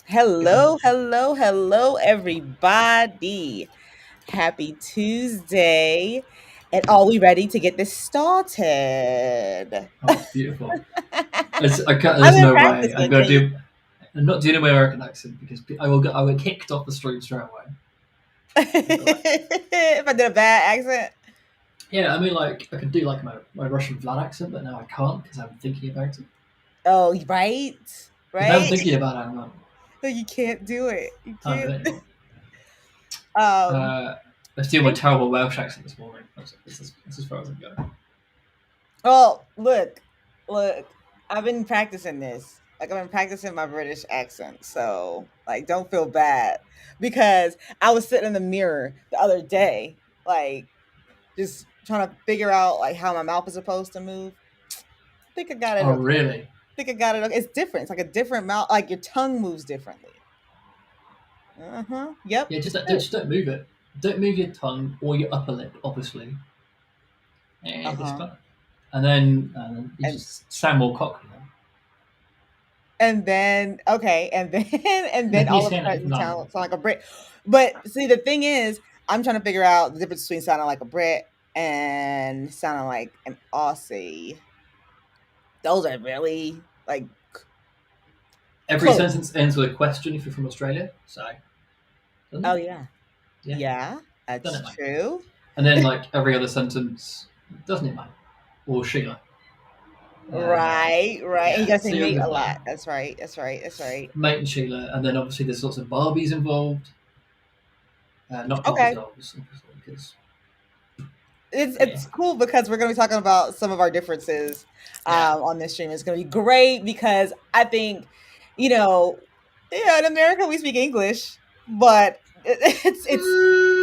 Hello, hello, hello, everybody. Happy Tuesday. And are we ready to get this started? Oh, it's beautiful. I've There's been no way I'm practicing. going to do. I'm not doing a my American accent because I will get kicked off the street straight away. They'll be like, If I did a bad accent. yeah, I mean, like I can do like my Russian Vlad accent, but now I can't because I'm thinking about it. Oh, right, Because now I'm right. thinking about it, I'm like, You can't do it. You can't do can't. it anymore. Um, Uh, I was doing my thank terrible Welsh accent this morning. That's as far as I'm going. Well, look. I've been practicing this. Like I've been practicing my British accent, so like don't feel bad because I was sitting in the mirror the other day, like just trying to figure out like how my mouth is supposed to move. I think I got it Oh, okay. really? I think I got it okay. It's different. It's like a different mouth. Like your tongue moves differently. Uh huh. Yep. Yeah, It's good. just don't move it. Don't move your tongue or your upper lip, obviously. Uh Just huh. fine. And then you And just sound more cockney. then okay, and then and Then then you all of a sound like sudden you Vlad. sound like a Brit. But see, the thing is, I'm trying to figure out the difference between sounding like a Brit and sounding like an Aussie. Those are really like Every close. sentence ends with a question if you're from Australia. So, doesn't Oh it? yeah, Yeah, yeah, done that's it, mate. true. And then, like, every other sentence, doesn't it, mate? Or sugar. Right, right. And you Yeah, gotta say so you're mate good a there. lot. That's right. That's right. That's right. Mate and Sheila. And then, obviously, there's lots of Barbies involved. Not Barbie Okay. dolls, obviously, because, yeah. It's cool because we're gonna be talking about some of our differences Yeah. on this stream. It's gonna be great because I think, you know, yeah, in America we speak English, but it's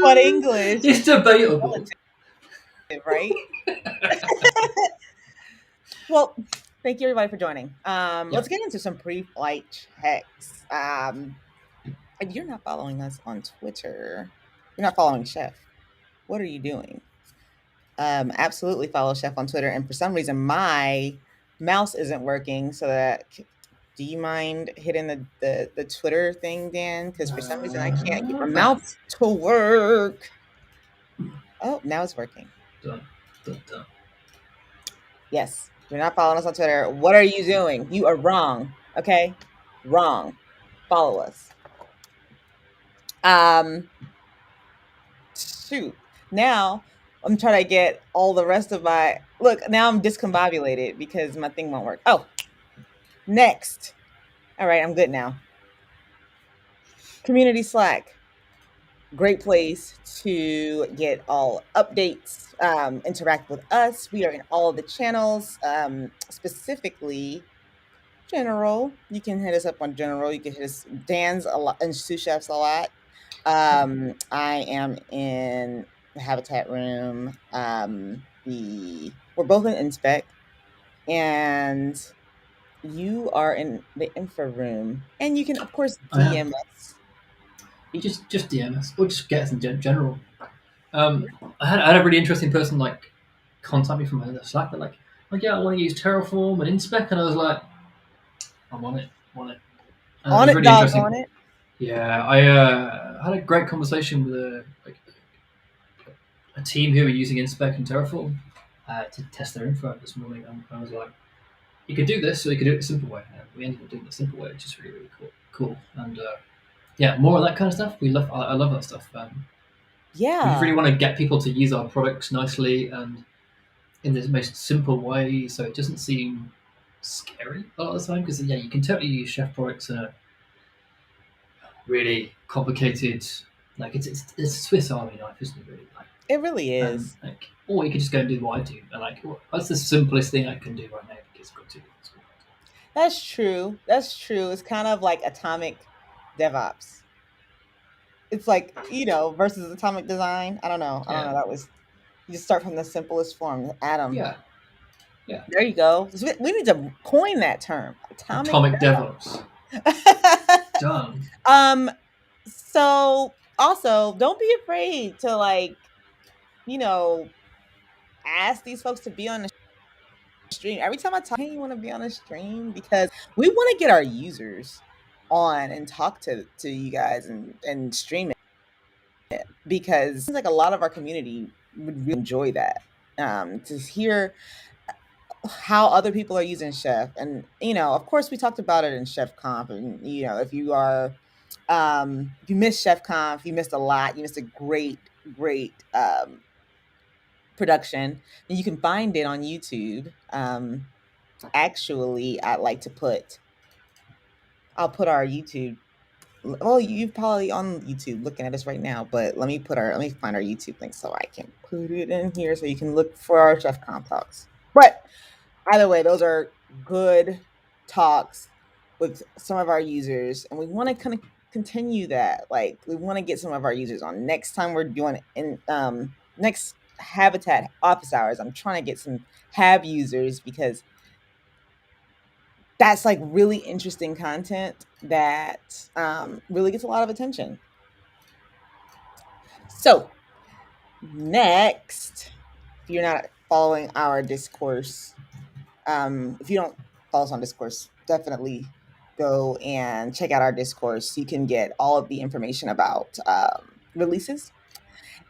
but English It's is debatable. relative, right? Well, thank you everybody for joining. Yeah. Let's get into some pre-flight checks. If you're not following us on Twitter, you're not following Chef. What are you doing? Absolutely follow Chef on Twitter. And for some reason, my mouse isn't working. So do you mind hitting the Twitter thing, Dan? Because for some reason, I can't get my Bam. mouse to work. Oh, now it's working. Done. Done. Done. Yes, you're not following us on Twitter. What are you doing? You are wrong. Okay, wrong. Follow us. Um, Shoot. Now I'm trying to get all the rest of my look. Now I'm discombobulated because my thing won't work. Oh, next. All right, I'm good now. Community Slack, great place to get all updates, interact with us. We are in all of the channels, specifically general. You can hit us up on general. You can hit us Dan's a lot and sous chefs a lot. I am in the habitat room. We're both in inspec, and you are in the info room, and you can of course I am. DM us. You just DM us or just get us in general. I had a really interesting person like contact me from another Slack. They're like, yeah, I want to use Terraform and Inspec, and I was like, I'm on it, I'm on it. And it On was it, really dog, interesting. on it. Yeah, I had a great conversation with a team who were using Inspec and Terraform to test their info this morning, and I was like, you could do this, or you could do it the simple way. And we ended up doing the simple way, which is really really cool. And yeah, more of that kind of stuff. I love that stuff. We just Yeah, really want to get people to use our products nicely and in the most simple way, so it doesn't seem scary a lot of the time. Because yeah, you can totally use chef products in a really complicated, like it's a Swiss Army knife, isn't it? Really, it really is. like, or you could just go and do what I do, and like, what's the simplest thing I can do right now? Because I've got to. That's true. That's true. It's kind of like atomic DevOps. It's like, versus atomic design. I don't know. I don't Yeah, know. That was you just start from the simplest form, atom. yeah, yeah. There you go. So we need to coin that term, atomic Atomic DevOps DevOps. done. um. So also, don't be afraid to you know, ask these folks to be on the stream. Every time I talk, hey, you want to be on the stream because we want to get our users. on and talk to you guys and stream it, because it seems like a lot of our community would really enjoy that. To hear how other people are using Chef. And, of course, we talked about it in Chef Conf. And, if you missed Chef Conf, you missed a lot. You missed a great, great production. And you can find it on YouTube. Actually, I'll put our YouTube. Well, you're probably on YouTube looking at us right now, but let me find our YouTube link so I can put it in here so you can look for our Chef Conf talks. But either way, those are good talks with some of our users, and we want to kind of continue that. Like, we want to get some of our users on. Next time we're doing in next Habitat office hours, I'm trying to get some Hab users, because that's like really interesting content that really gets a lot of attention. So next, if you're not following our discourse, if you don't follow us on discourse, definitely go and check out our discourse. You can get all of the information about releases,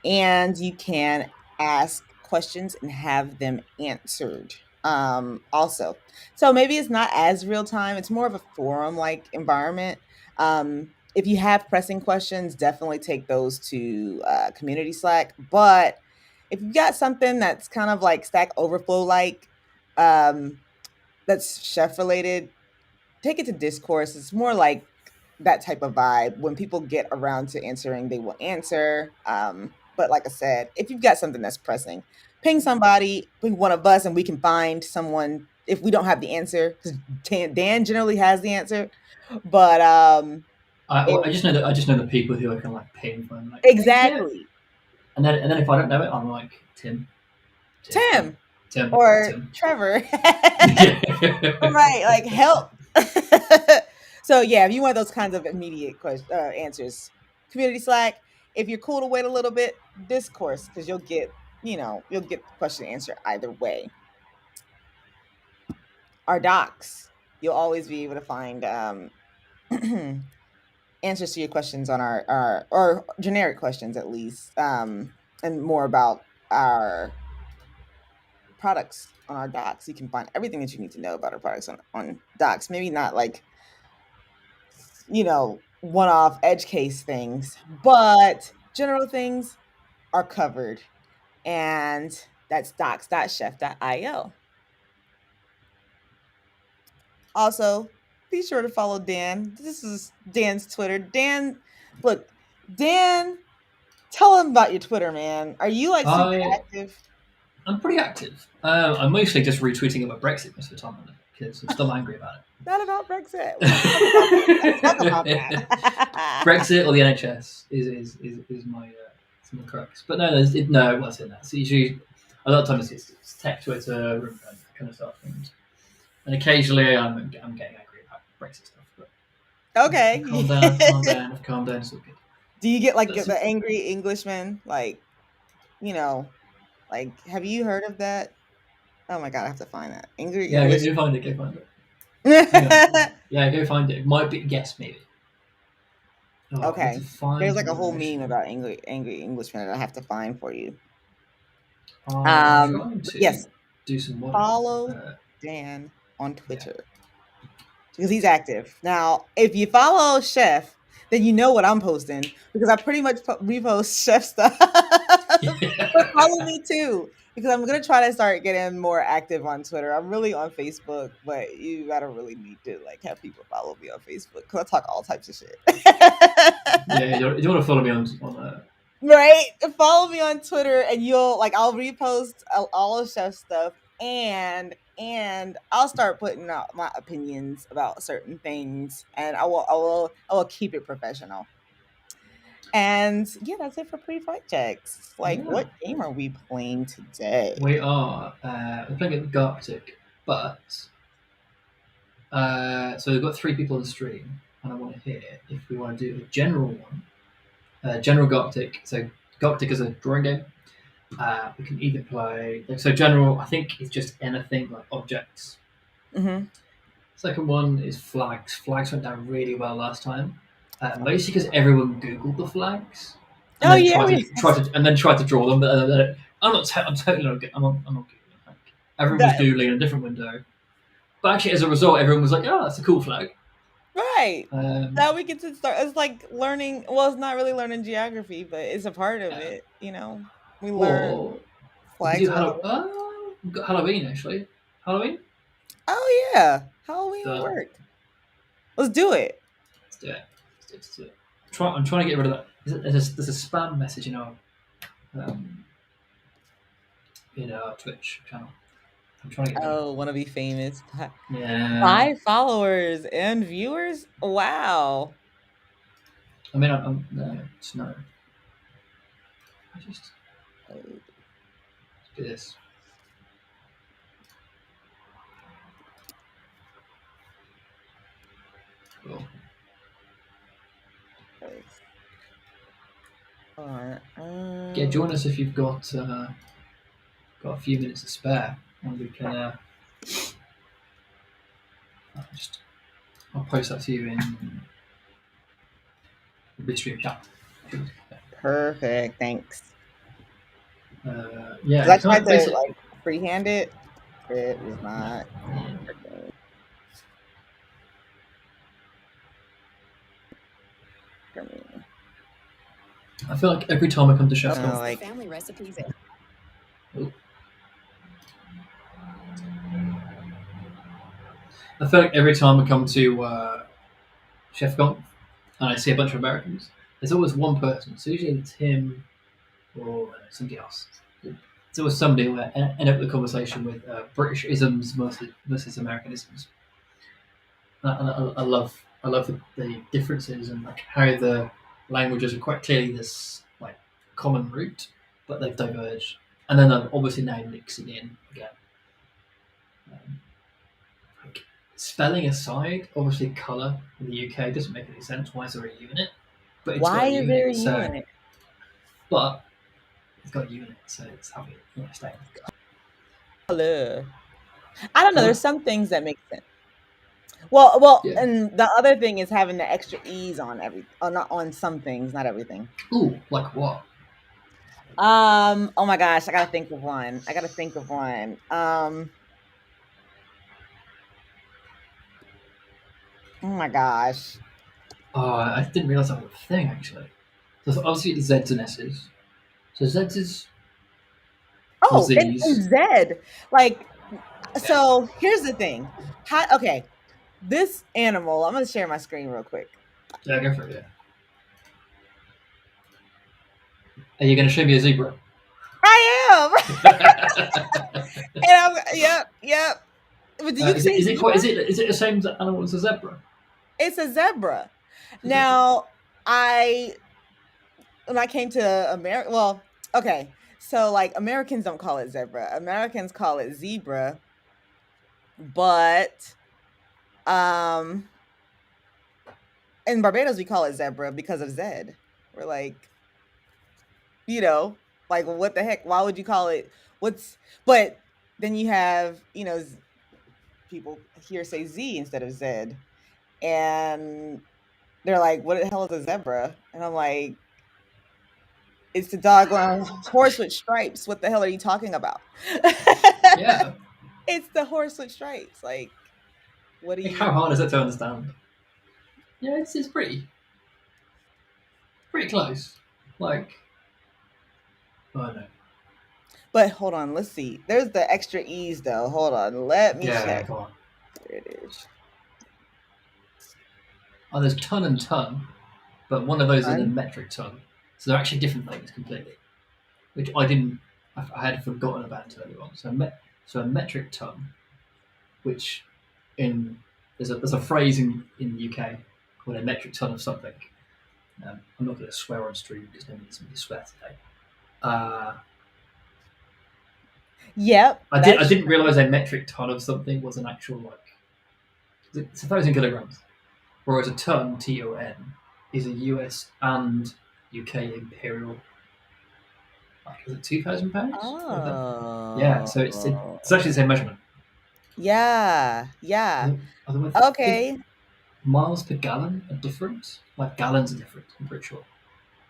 and you can ask questions and have them answered. Also, so maybe it's not as real time, it's more of a forum like environment. If you have pressing questions, definitely take those to community Slack. But if you've got something that's kind of like Stack Overflow like, that's chef related, take it to discourse. It's more like that type of vibe. When people get around to answering, they will answer. But like I said, if you've got something that's pressing, ping somebody, ping one of us, and we can find someone if we don't have the answer, because Dan generally has the answer. But I just know that I just know the people who I can like ping for. I'm like, hey Jeff, exactly. and then if I don't know it, I'm like Tim, Tim Tim, or Tim. Trevor. Yeah. Right, like help. So yeah, if you want those kinds of immediate answers, community Slack. If you're cool to wait a little bit, discourse, because you'll get the question and answer either way. Our docs, you'll always be able to find answers to your questions on our or generic questions at least, and more about our products on our docs. You can find everything that you need to know about our products on docs. Maybe not like, one-off edge case things, but general things are covered. And that's docs.chef.io. Also, be sure to follow Dan. This is Dan's Twitter. Dan, look, Dan, tell him about your Twitter, man. Are you like super I active? I'm pretty active. I'm mostly just retweeting about Brexit most of the time because I'm still angry about Not about Brexit. We don't talk about that. Let's talk about it. that. Brexit or the NHS is my crux. But no, no, what's in that? So usually, a lot of times it's tech, Twitter, and that kind of stuff, and occasionally I'm getting angry about Brexit stuff. But Okay. calm down, calm down, I've calmed down. It's all good. Do you get like That's the angry Englishman? Like, you know, like, have you heard of that? Oh my god, I have to find that. Angry yeah. English. Go find it. Go find it. Hang on. Yeah, go find it. It might be yes, maybe. Oh, I need to Okay. There's find like a one whole meme initially. about angry Englishmen that I have to find for you. I am trying But to yes, do some modeling. follow Dan on Yeah. Twitter because he's active. Now, if you follow Chef, then you know what I'm posting, because I pretty much repost Chef stuff. But follow me too, because I'm gonna try to start getting more active on Twitter. I'm really on Facebook, but you gotta really need to like have people follow me on Facebook, because I talk all types of shit. Yeah, you want to follow me on Right? Follow me on Twitter, and I'll repost all of Chef stuff, and I'll start putting out my opinions about certain things, and I will keep it professional. And yeah, that's it for pre-flight checks. Like, yeah. what game are we playing today? We're playing at Garctic, but so we've got 3 people on the stream, and I want to hear if we want to do a general one, general Garctic. So Garctic is a drawing game. We can either play so general. I think it's just anything like objects. Mm-hmm. Second one is flags. Flags went down really well last time, mostly because everyone Googled the flags and Oh then yeah, tried to draw them. But I'm not. I'm totally not. I'm not Googling. Like, everyone was that, Googling in a different window. But actually, as a result, everyone was like, "Oh, that's a cool flag." right. Um, Now we get to start. It's like learning. Well, it's not really learning geography, but it's a part of yeah. it. We learn Or we could flags do are all. we've got Halloween actually. Halloween. Oh yeah, Halloween would Done. work. Let's do it. Let's do it. Let's do it. I'm trying to get rid of that. There's a spam message um, in our Twitch channel. I'm trying to get rid of it. Oh, want to be famous? Yeah. 5 followers and viewers. Wow. I mean, I'm no, it's no. I just Oh, do this. Cool. first. Hold on. Yeah, join us if you've got a few minutes to spare, and we can I'll just I'll post that to you in the stream chat. Perfect. Thanks. Yeah, Because I you can tried like to basically. like freehand it. It was No, not yeah. working. For me. I feel like every time I come to Chef's Con, Like Family recipes. oh, I feel like every time I come to Chef Con and I see a bunch of Americans, there's always one person. So usually it's him or somebody else. It's always somebody who end up the conversation with British isms versus American isms. I love the differences and like how the languages are quite clearly this like common root, but they've diverged, and then they're obviously now mixing in again. Um, like, spelling aside, obviously colour in the UK doesn't make any sense. Why is there a U in it? But it's got why a is U in there it, a U so in it? but it's got a U in it, so it's having a staying. Color. I don't know. Colour, There's some things that make sense. Well, yeah. and the other thing is having the extra e's on not on some things, not everything. Ooh, like what? Oh my gosh, I gotta think of one. I gotta think of one. Oh my gosh. Oh, I didn't realise that was a thing actually. So obviously it's Z's and S's. So Z's is or Oh, and Z's. Z. Like, Yeah. so here's the thing. Okay, this animal, I'm gonna share my screen real quick. Yeah, go for it. Yeah. Are you going to show me a zebra? I am. uh, And yep. But do you say zebra? is it the same animal as a zebra? It's a zebra. It's a zebra. Now, I when I came to America, well, okay. So like Americans don't call it zebra. Americans call it zebra, but um in Barbados we call it zebra because of Zed. We're like, you know, like what the heck? Why would you call it what's but then you have, people here say Z instead of Zed. And they're like, "What the hell is a zebra?" And I'm like, "It's the doggone horse with stripes. What the hell are you talking about?" Yeah. It's the horse with stripes. Like, what do Like, how you hard is it to understand? Yeah, it's pretty close. Like, oh no. But hold on, let's see. There's the extra E's though. Hold on. Let me Yeah, check. come on. There it is. Oh, there's ton and ton, but one of those is a Ton. metric ton. So they're actually different things completely, which I didn't. I had forgotten about until earlier on. So a metric ton, which in there's a phrase in the UK called a metric ton of something. I'm not going to swear on stream because nobody needs me to swear today. Uh, Yep, I that's didn't true. realize a metric ton of something was an actual like it's 1,000 kilograms, whereas a ton is a US and UK imperial. Like, is it 2,000 pounds? Yeah, so it's Oh. actually the same measurement. Yeah. Yeah. Although I think Okay. miles per gallon are different. Like gallons are different. I'm pretty sure.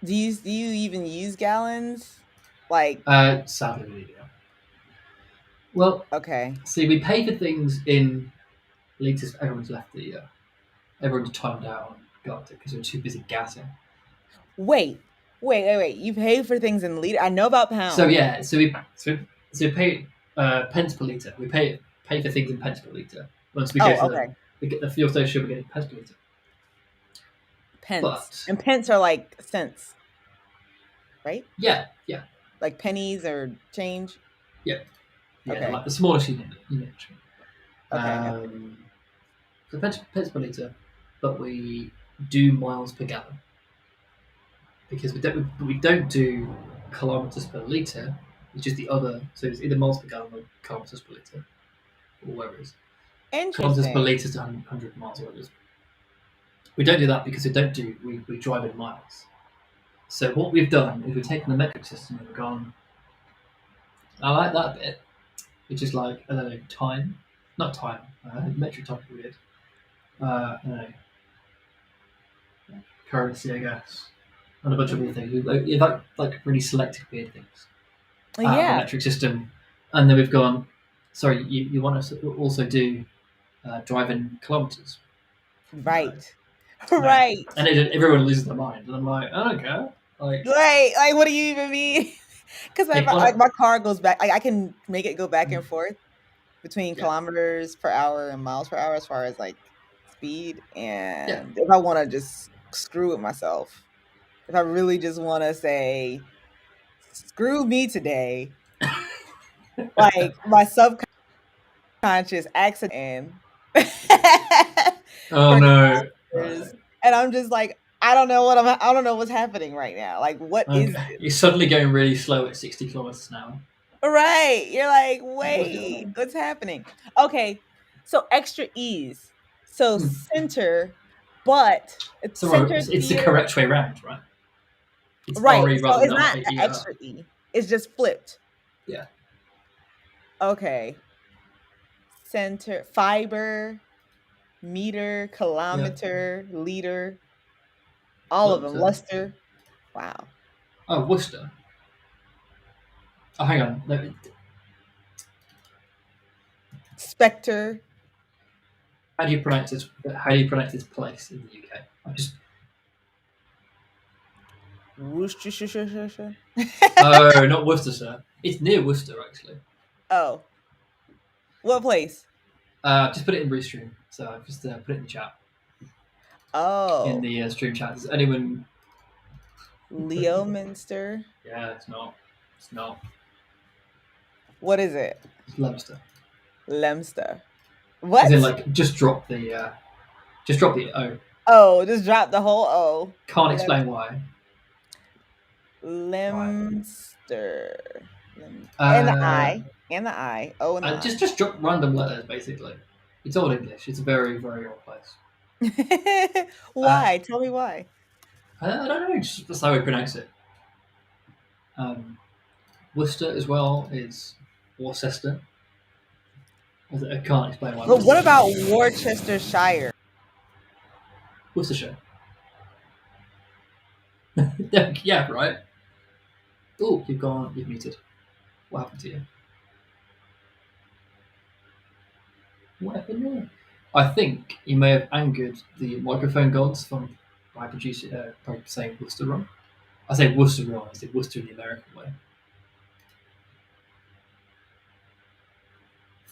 Do you even use gallons? Like, Sadly, we do. Yeah. Well, okay. see, we pay for things in liters. Everyone's left the. Everyone's timed out on Galactic because they're too busy gassing. Wait. Wait. You pay for things in liter. I know about So pounds. yeah, so we pay pence per liter. We pay for things in pence per liter. Once we go Oh, to okay. the fuel station, we get pence per liter. Pence. But And pence are like cents, right? yeah, yeah, Like pennies or change. yeah, yeah. They're like Okay. the smallest unit. Okay. Um, so pence per liter, but we do miles per gallon because we don't do kilometers per liter. It's just the other. So it's either miles per gallon or kilometers per liter, or whatever it is. Kilometers per Interesting. liter to 100 miles, or whatever it is. We don't do that because we drive in miles. So what we've done is we've taken the metric system and we've gone, I like that bit, which is like, I don't know, time, not time, metric type of weird, I don't know, currency, I guess, and a bunch of weird Mhm. things. We've like really selected weird things out of the Yeah. metric system, and then we've gone, sorry, you want us to also do drive in kilometers? No, Right. no. Right. And everyone loses their mind, and I'm like, I don't care. Like, Like, what do you even mean? Because like, like my car goes back. I can make it go back mm, and forth between yeah, kilometers per hour and miles per hour as far as like speed. yeah. And if I want to just screw with myself, if I really just want to say, screw me today, like my subconscious accident Oh for no. kilometers, and I'm just like, I don't know what's happening right now. Like, what is Okay. You're suddenly going really slow at 60 kilometers an hour. right? You're like, What's going wait, on? what's happening? Okay, so extra ease. So Hmm. center, but it's So center it's the theater. correct way round, right? It's Right. RE So rather it's than not an RE. extra E. It's just flipped. Yeah. Okay. Center, fiber, meter, Yeah. kilometer, liter, all of them. But Luster. Wow. oh, Worcester. Oh, hang on. Spectre. How do you pronounce this? How do you pronounce this place in the UK? I'm just. Worcestershire. Oh, not Worcestershire. It's near Worcester, actually. Oh, what place? Just put it in Restream. So I've just put it in the chat, in Oh, the stream chat. Does anyone? Leominster. Yeah, it's not. It's not. What is it? It's Leicester. Lemster. As in, What? like, just drop the O. Oh, just drop the whole O. Can't Lem- explain why. Right. Lemster. And the Uh, I. And the I. O and the just drop random letters, basically. It's old English. It's a very, very old place. I. Uh, Why? Tell me why. I don't know. Just that's how we pronounce it. Um, Worcester as well is Worcester. I can't explain why But what Worcestershire. about Worcestershire? Worcestershire. Yeah, right. Oh, you've gone. You've muted. What happened to you? What happened there? I think you may have angered the microphone gods by saying Worcester wrong. I say Worcester wrong. I say Worcester in the American way. I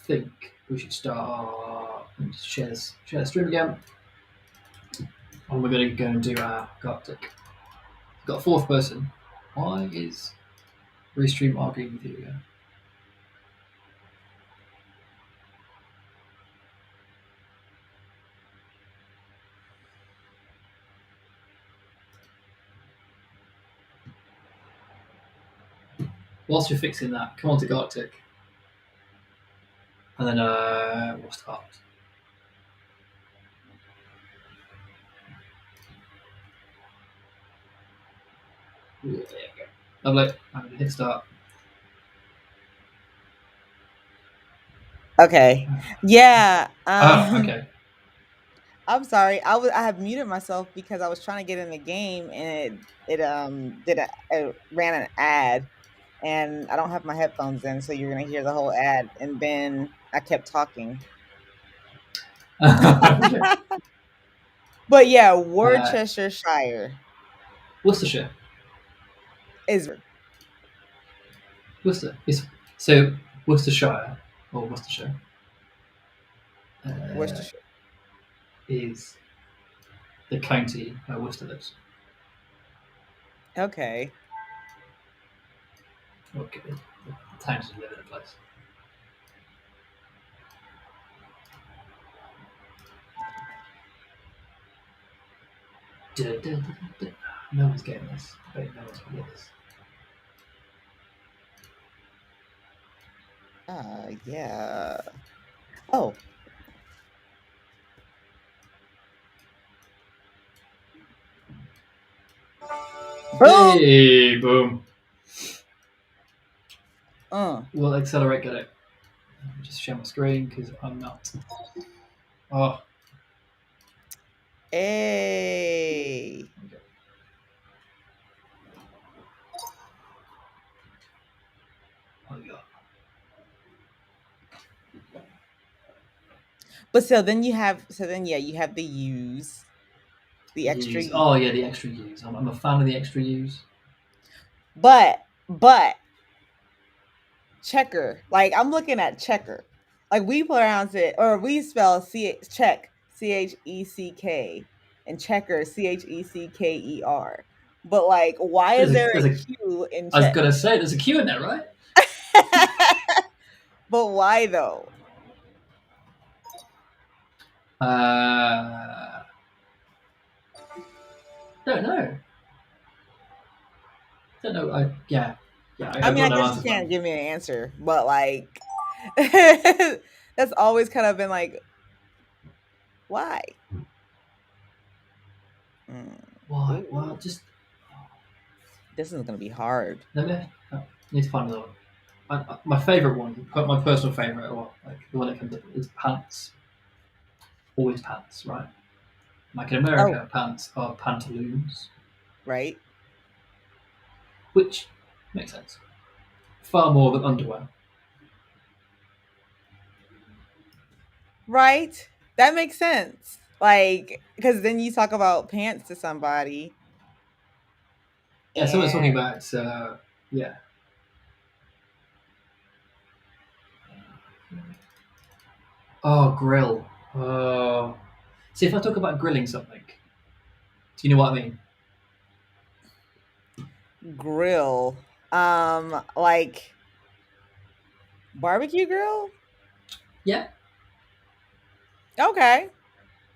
think we should start and share the stream again. And we're going to go and do our Galactic. Got a fourth person. Why is Restream arguing with you again? Whilst you're fixing that, come on to Galactic. And then we'll start. Ooh, there you go. Lovely. I'm going to hit start. Okay. Yeah. Oh, okay. I'm sorry. I have muted myself because I was trying to get in the game and it ran an ad and I don't have my headphones in, so you're gonna hear the whole ad. And then I kept talking. Okay. But yeah, Uh, Worcestershire Worcestershire. is Worcester. It's, so Worcestershire or Worcestershire uh, Worcestershire. is the county where Worcester lives. Okay. Okay, the towns that live in a place. No one's getting this. Wait, no one's going to get this. Yeah. Oh, boom. Hey, boom. Uh. We'll accelerate, get it. Let me just share my screen because I'm not. Oh, Hey. okay. Oh, yeah. But so then yeah, you have the U's, the extra Use. U. Oh, yeah, the extra use. I'm a fan of the extra use. But checker. Like I'm looking at checker. Like we pronounce it or we spell check Check and checker Checker. But like why is there There's a a. Q in I was check? gonna say there's a Q in there, right? But why though? Uh, don't know. Don't know. I I've mean, got I no guess you answers, man. can't give me an answer, but like that's always kind of been like why? Mm. Why? Well, Ooh, just this is gonna be hard. let me. I need to find another one. My favorite one, my personal favorite, or like the one that comes up is pants. Always pants, right? Like in Oh, America, pants are pantaloons, right. which makes sense. Far more than underwear. Right? That makes sense. Like, because then you talk about pants to somebody, Yeah, someone's and talking about yeah. Oh, grill. Oh, see if I talk about grilling something, do you know what I mean? grill. Like barbecue grill. Yeah, Okay,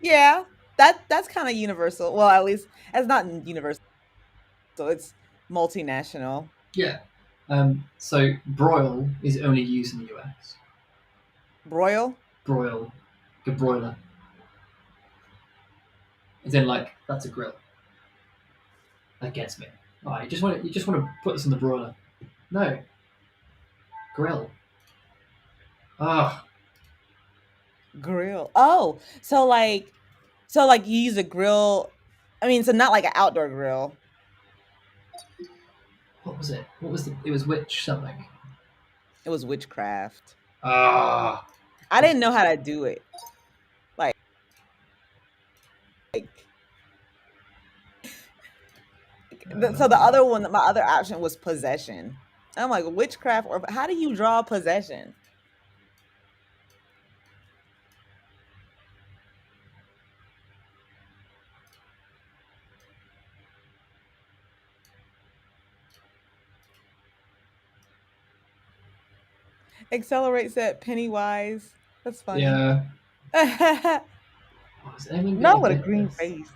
yeah, that's kind of universal. Well, at least it's not universal. It's multinational. yeah. So broil is only used in the US. Broil. Broil, a broiler. As in, like that's a grill. That gets me. Oh, you just want to put this in the broiler. No, grill. Ah, Grill. Oh, so like you use a grill. I mean, so not like an outdoor grill. what was it? What was the? It was witch something. It was witchcraft. Ah, I was didn't know how to do it. Like so the other one, my other option was possession. I'm like witchcraft, or how do you draw possession? Accelerate set Pennywise. That's funny. yeah. Not Was anyone gonna with a get green this? face.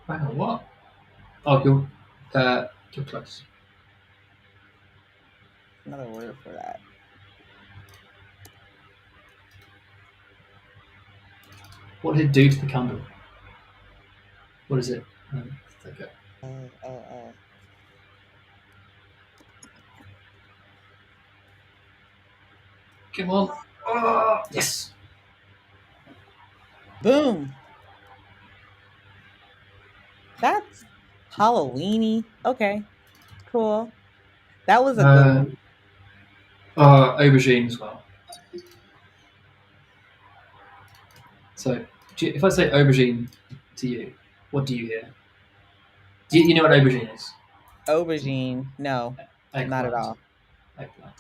Hang on, what? Oh, you're close. Another word for that. What did it do to the candle? What is it? Okay. Oh, oh, oh. Come on. Oh, yes. Boom. That's Halloweeny. Okay, cool. That was a good Uh, one. Aubergine as well. So, if I say aubergine to you, what do you hear? Do you know what aubergine is? Aubergine. No, not at Eggplant. all. Eggplant.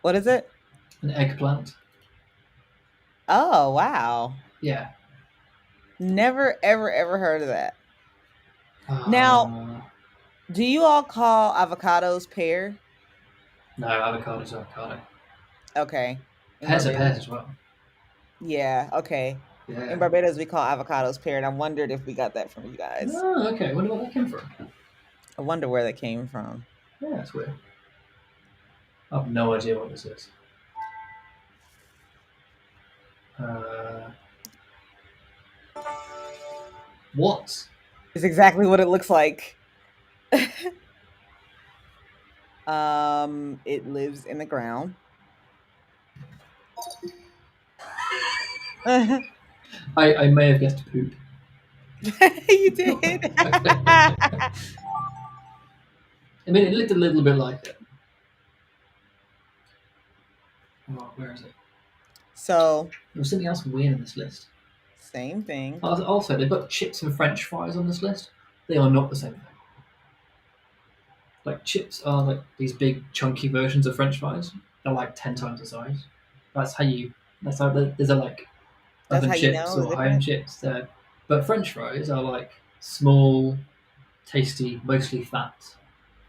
What is it? An eggplant. Oh, wow. Yeah. Never, ever, ever heard of that. Now, Uh, do you all call avocados pear? no, avocado's avocado. Okay. In Pears are Barbados. pears as well. Yeah, okay. In Yeah. Barbados, we call avocados pear, and I wondered if we got that from you guys. Oh, okay. I wonder where that came from. I wonder where that came from. Yeah, that's weird. I have no idea what this is. Uh, what? It's exactly what it looks like. It lives in the ground. I may have guessed poop. You did. I mean, it looked a little bit like it. Oh, where is it? So, There was something else weird in this list. same thing. Also, they've got chips and French fries on this list. They are not the same thing. Like chips are like these big chunky versions of French fries. They're like 10 times the size. That's how you. That's how there's a like That's oven how you chips know the or home difference. chips. But French fries are like small, tasty, mostly fat.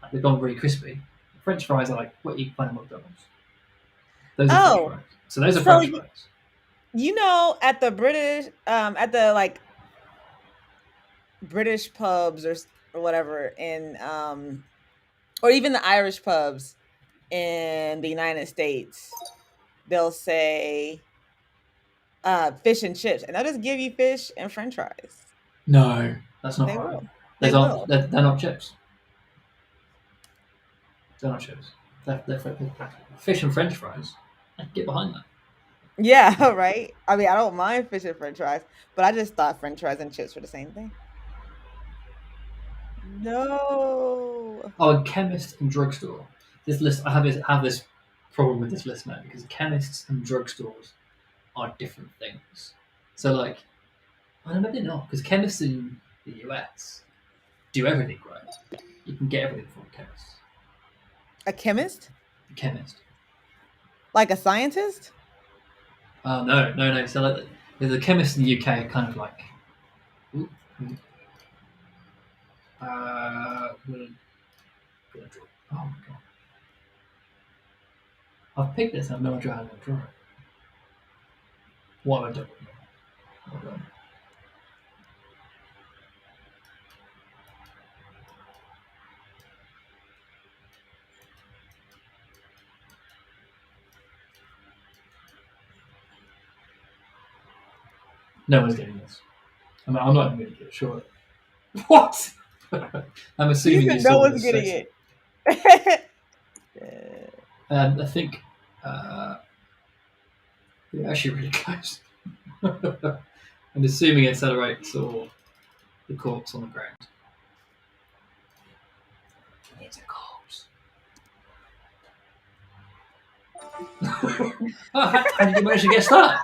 Like they've gone really crispy. French fries are like what you find at McDonald's. Those are French Oh, fries. So those are so French fries. you know, at the British, at the like British pubs or whatever in or even the Irish pubs in the United States, they'll say fish and chips, and they'll just give you fish and French fries. No, that's not They right. will. They Those aren't. will. They're not chips. They're not chips. They're fish and French fries. I can get behind that. Yeah, right. I mean, I don't mind fish and French fries, but I just thought French fries and chips were the same thing. No. Oh, chemist and drugstore. This list, have this problem with this list now because chemists and drugstores are different things. So, like, I don't know, maybe not because chemists in the US do everything right. You can get everything from a chemist. A chemist? A chemist. Like a scientist? Oh no, no, no. So, like, the chemists in the UK are kind of like, ooh, will draw. Oh my god, I've picked this. I've no idea how to draw it. What have I done? What have I done? No one's getting this. I mean, I'm not even going to get it. Sure. What? I'm You assuming you said no saw one's this. So, getting it. I think you're actually really close. I'm assuming it celebrates or the corpse on the ground. It's a corpse. Oh, how did you manage to guess that?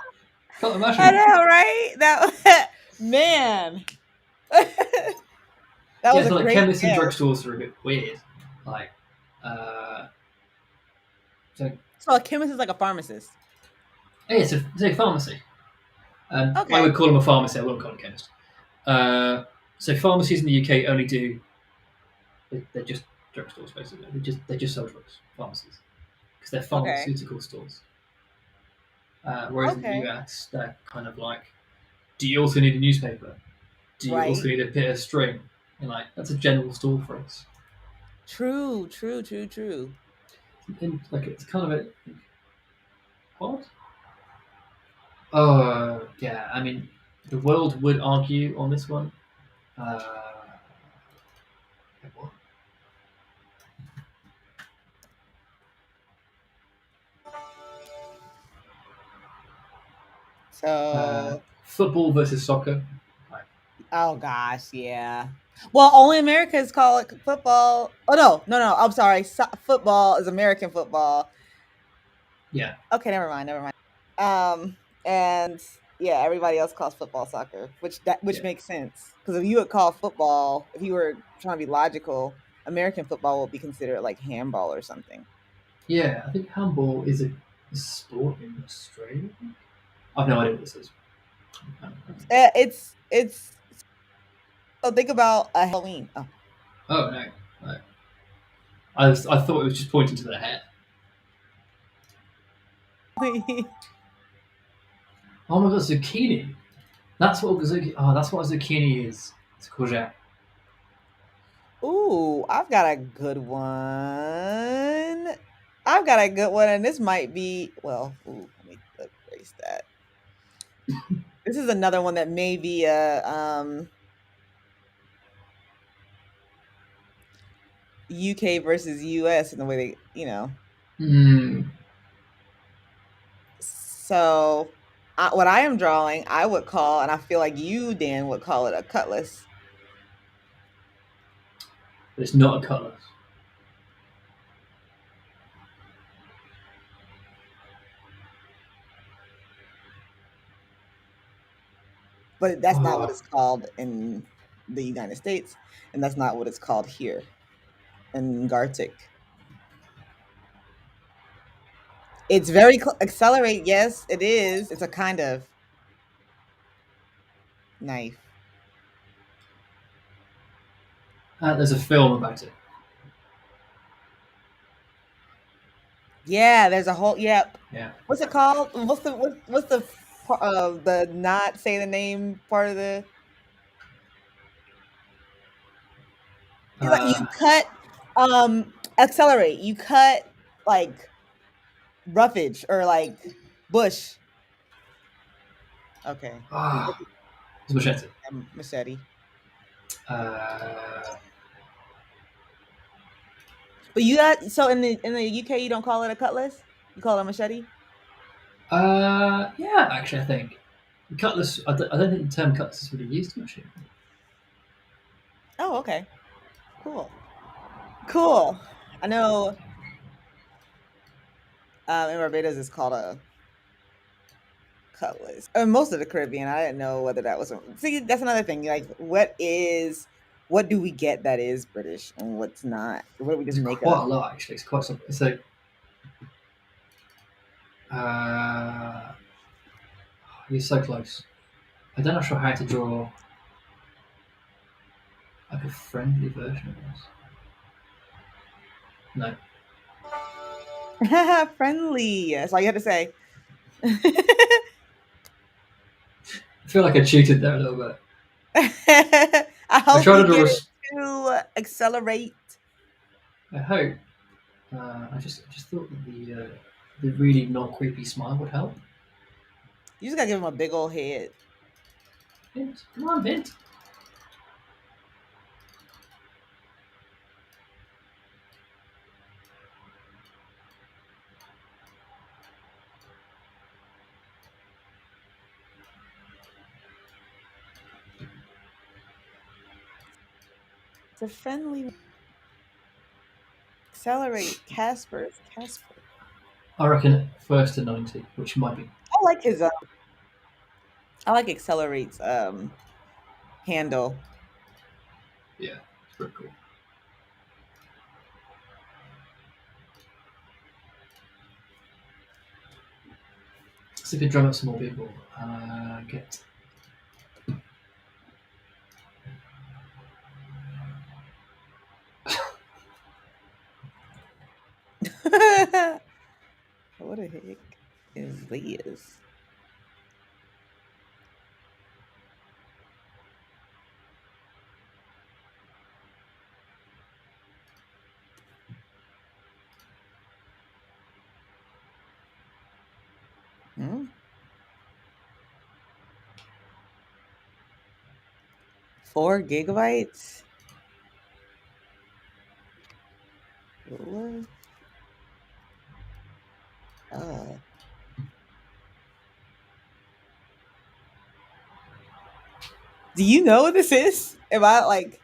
Can't I imagine. know, right? That man. That Yeah, was a so like great chemists and guess. drugstores are a bit weird. Like, uh, so So a chemist is like a pharmacist. yeah, it's a pharmacy. I Okay. would call them a pharmacy. I wouldn't call them a chemist. So pharmacies in the UK only do they're just drugstores basically. They just sell drugs. Pharmacies because they're Okay. pharmaceutical stores. Whereas in the Okay. US, they're kind of like, do you also need a newspaper? Do you also Right. need a bit of string? And like that's a general store for us. True, true, true, true. And like it's kind of a what? Oh, Yeah, I mean, the world would argue on this one. Uh, what? So, Football versus soccer. Right. oh gosh, yeah. Well, only Americans call it football. Oh no. I'm sorry. Football is American football. Yeah, Okay, never mind. And yeah, everybody else calls football soccer, which yeah, makes sense because if you would call football, if you were trying to be logical, American football will be considered like handball or something. yeah. I think handball is a sport in Australia. I've no idea what this is. It's so think about a Halloween. Oh. Oh no, no. I thought it was just pointing to the hair. Oh my god, zucchini. That's what zucchini. Oh, that's what a zucchini is. It's courgette. Ooh, I've got a good one. I've got a good one, and this might be well. Ooh, let me erase that. This is another one that may be a UK versus US in the way they. Mm. So, what I am drawing, I would call, and I feel like you, Dan, would call it a cutlass, But it's not a cutlass. but that's not what Oh, it's called in the United States, and that's not what it's called here in Gartic. It's very accelerate. Yes, it is. It's a kind of knife. there's a film about it. Yeah, there's a whole. Yep. Yeah. What's it called? What's the not say the name part of the? It's like Uh, you cut accelerate. You cut like roughage or like bush. Okay. ah, it's machete. Machete. Uh, But you got so in the UK you don't call it a cutlass? You call it a machete? yeah, actually, I think cutlass. I don't think the term cutlass is really used much here. Oh, okay. Cool. Cool. I know in Barbados it's called a cutlass. Most of the Caribbean, I didn't know whether that was see, that's another thing. Like what do we get that is British and what's not? What do we just It's make quite up? a lot, actually. It's quite something. It's like, uh, you're so close. I don't know sure how to draw like a friendly version of this. No, Friendly. That's all you had to say. I feel like I cheated there a little bit. I I hope tried you to draw. get it to accelerate. I hope. I just thought that the really not creepy smile would help. You just gotta give him a big old head. Hint, come on, hint. It's a friendly accelerate. Casper. I reckon first to 90, which might be. I like his I like accelerate's handle. Yeah, it's pretty cool. So if you drum up some more people, get. What the heck is this? Hmm? 4 gigabytes? What? Uh, do you know what this is? Am I like,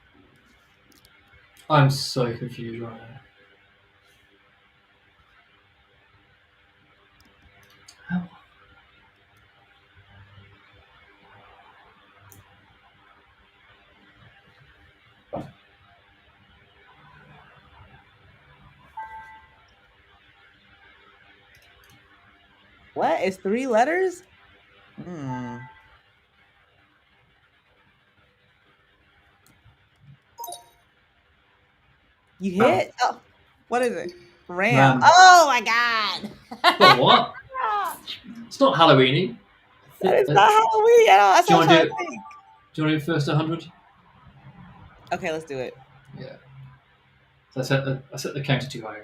I'm so confused right now. How? what? It's 3 letters? Hmm. You RAM. hit? Oh, what is it? RAM. RAM. Oh my god. But what? It's not Halloweeny. That is Do not Halloween at all. That's you what I'm want to trying do to it? think. Do you want to do first 100? Okay, let's do it. Yeah. So I set the counter too high.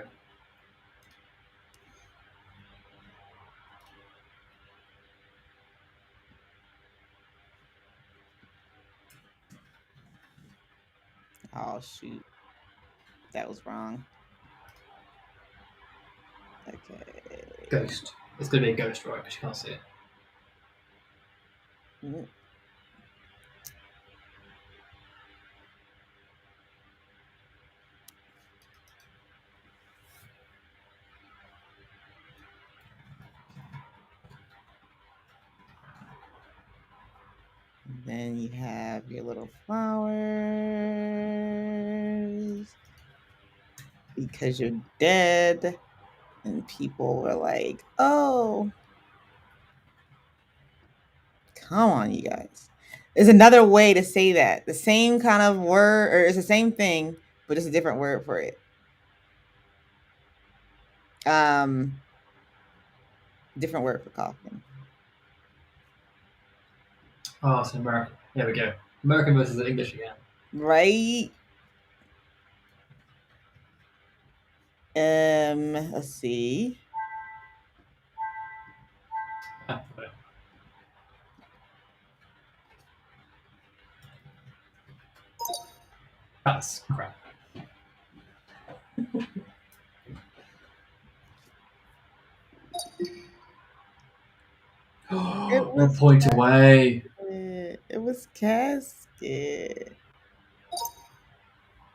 Oh shoot. That was wrong. Okay. Ghost. It's going to be a ghost, right? Because you can't see it. Mm, Then you have your little flowers because you're dead. And people were like, oh, come on, you guys. There's another way to say that. The same kind of word, or it's the same thing, but it's a different word for it. Um, Different word for coughing. Oh, it's American. There we go. American versus the English again. Right? Let's see. Ah, that's crap. It 1 point away. it was casket.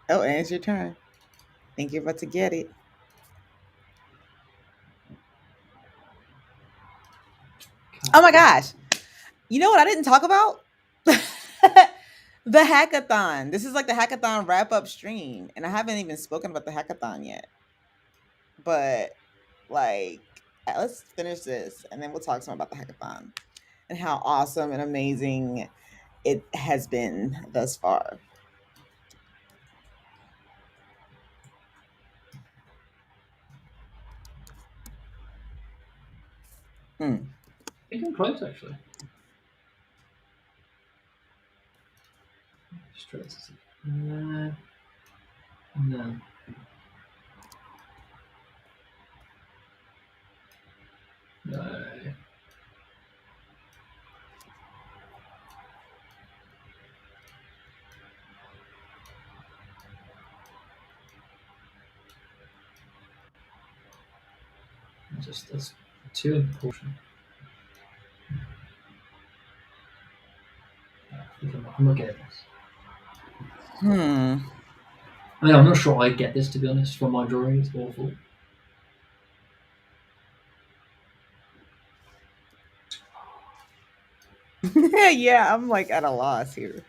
Oh, and it's your turn. Think you're about to get it. Oh my gosh. You know what I didn't talk about? The hackathon. This is like the hackathon wrap up stream. And I haven't even spoken about the hackathon yet. But like, let's finish this and then we'll talk some about the hackathon and how awesome and amazing it has been thus far. Hmm. You can close actually. Straight. No. No. Just that's too important. I'm not getting this. Hmm. I mean, I'm not sure I get this to be honest. From my drawing, it's awful. Yeah, I'm like at a loss here.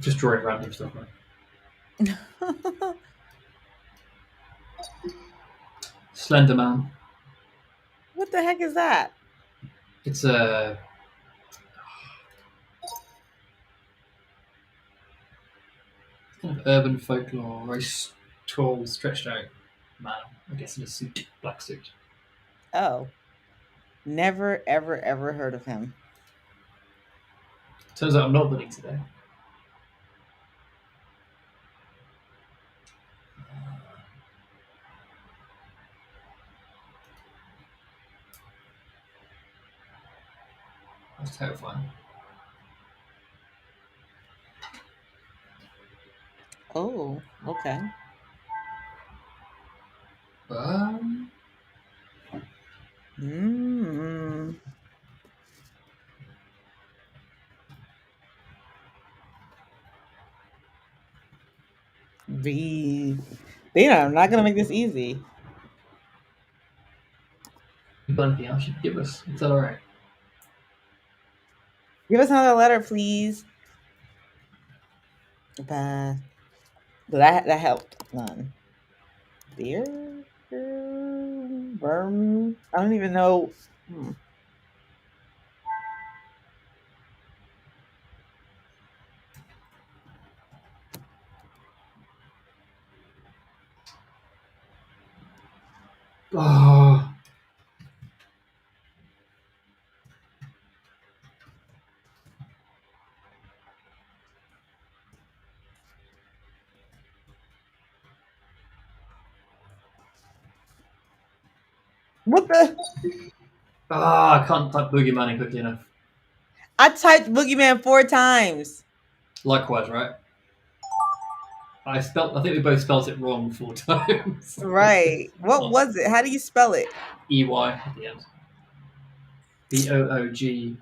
Just drawing random stuff. Right? Slender Man. What the heck is that? It's a kind of urban folklore, very tall, stretched out man. I guess in a suit, black suit. Oh, never, ever, ever heard of him. Turns out I'm not winning today. That's terrifying. Oh, okay. Um, Mm. Be they are not gonna make this easy. you got anything else you can give us? Is that all right? Give us another letter, please. That helped. None. Beer? Worm? I don't even know. Hmm. Oh, What the? I can't type boogeyman in quickly enough. I typed boogeyman 4 times. Likewise, right? I think we both spelled it wrong 4 times. Right. What Oh, was it? How do you spell it? EY at the end. Boogey.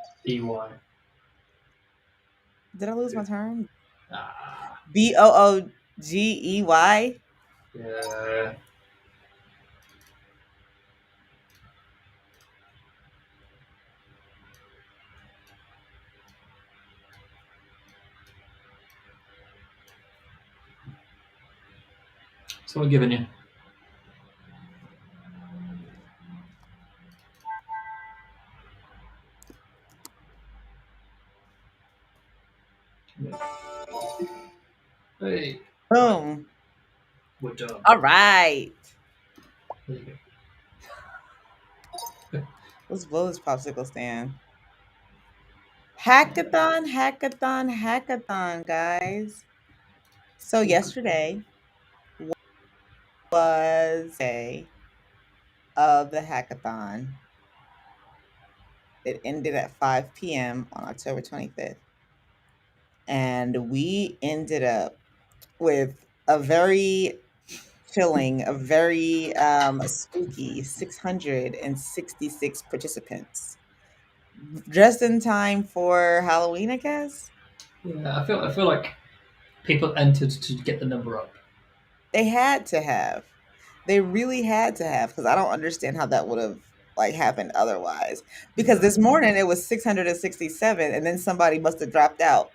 Did I lose my turn? Ah, Boogey. yeah. Someone giving you. Hey, right, Boom. we're done. All right. There you Let's blow this popsicle stand. go. Hackathon, guys. So yesterday was a of the hackathon. It ended at 5 p.m. on October 25th. And we ended up with a very chilling, a very spooky 666 participants. Just in time for Halloween, I guess. Yeah, I feel like people entered to get the number up. They had to have. They really had to have because I don't understand how that would have like happened otherwise. Because Yeah. this morning it was 667 and then somebody must have dropped out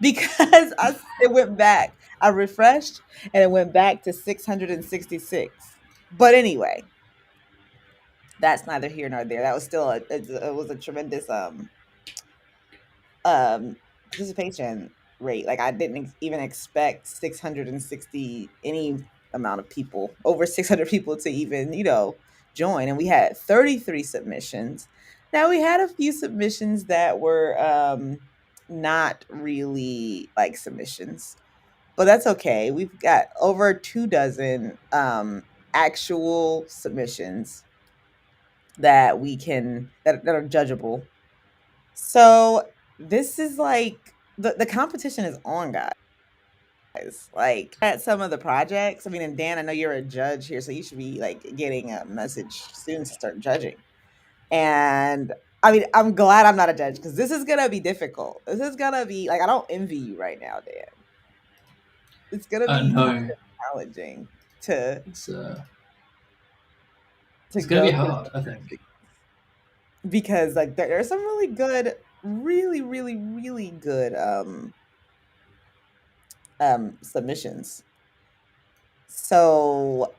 because it went back. I refreshed and it went back to 666. But anyway, that's neither here nor there. That was still it was a tremendous participation rate. Like I didn't even expect 660 any amount of people, over 600 people to even, join. And we had 33 submissions. Now we had a few submissions that were not really like submissions, but that's okay. We've got over 2 dozen actual submissions that that are judgeable. So this is like the competition is on, guys. Like at some of the projects. I mean, and Dan, I know you're a judge here, so you should be like getting a message soon to start judging. And I mean, I'm glad I'm not a judge because this is gonna be difficult. This is gonna be like I don't envy you right now, Dan. It's gonna be kind No, of challenging to it's to it's going to go be through hard. I think. because like there's some really good, really, really, really good submissions. So